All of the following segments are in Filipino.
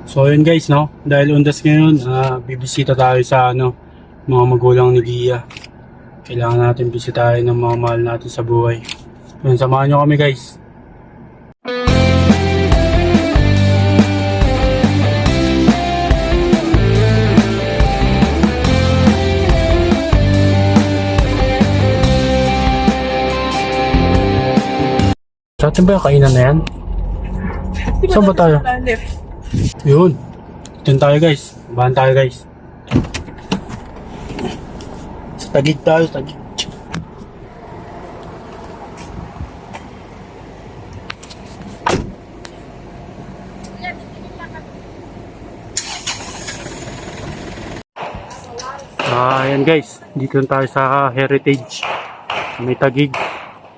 So yun guys, no? Dahil undas ngayon, bibisita tayo sa mga magulang ni Gia. Kailangan natin bisitahin ng mga mahal natin sa buhay. Yun, samahan nyo kami guys. Sa atin ba yung kainan na yan? Saan ba tayo? Yun. Dyan tayo guys. Bahan tayo guys. Sa tagig tayo, tagig. Ayan guys. Dito tayo sa Heritage. May tagig.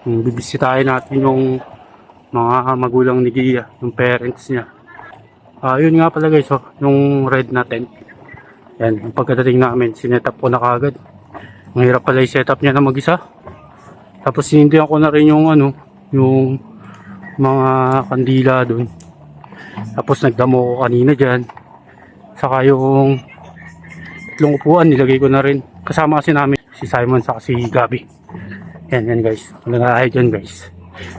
Bibisitahin natin yung mga magulang ni Gia, yung parents niya. Yun nga pala guys, yung red na tent. Yan, yung pagkadating namin, sinetup ko na kagad. Ang hirap pala yung setup niya na mag-isa. Tapos sinindihan ko na rin yung yung mga kandila dun. Tapos nagdamo ko kanina dyan. Saka yung tatlong upuan, nilagay ko na rin. Kasama kasi namin si Simon saka si Gabi. Yan guys, nag-aahay dyan guys.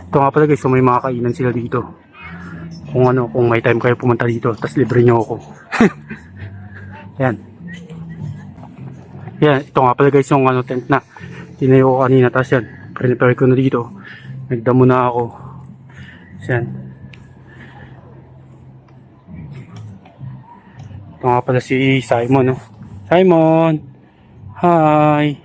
Ito nga pala guys, so may mga kainan sila dito. Kung may time kayo pumunta dito, tas libre nyo ako. Yan. Yan, ito nga pala guys yung tent na tinayo ko kanina. Tas yan, prepare ko na dito. Nagdamo na ako. Yan. Ito nga pala si Simon, no? Simon! Hi!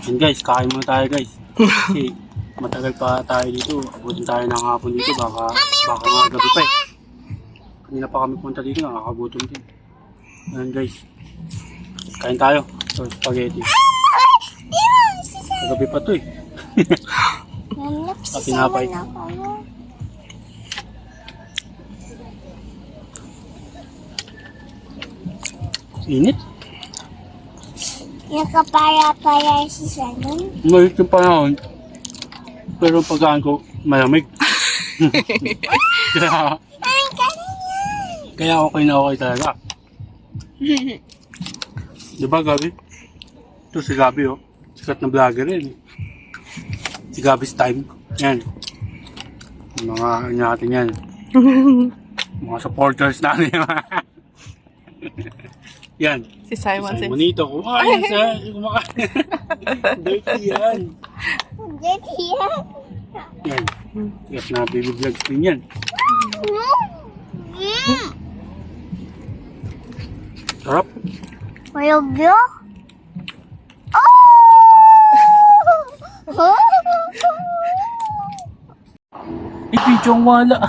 And guys, kain muna tayo guys. Kasi matagal pa tayo dito. Abutin tayo ng hapon dito. Baka mga gabi pa eh. Kanina pa kami punta dito. Nakakagutom din. Ayan guys. Kain tayo. So, spaghetti. Gabi pa to eh. Pinapay. Init. Nakapaya-paya si Simon. Malit yung panahon. Pero pagkaan ko, malamig. Kaya okay na okay talaga. Diba Gabi? Ito si Gabi oh. Sikat na vlogger rin. Si Gabi's Time. Yan. Yung mga natin yan. Mga supporters natin. Yan. Si Simon. Si Monito. Kumain siya. Kumakain. Dirty yan. Dirty yan. Yan. Sikat na baby vlogs din yan. Sarap. Mayogyo? Pichong wala.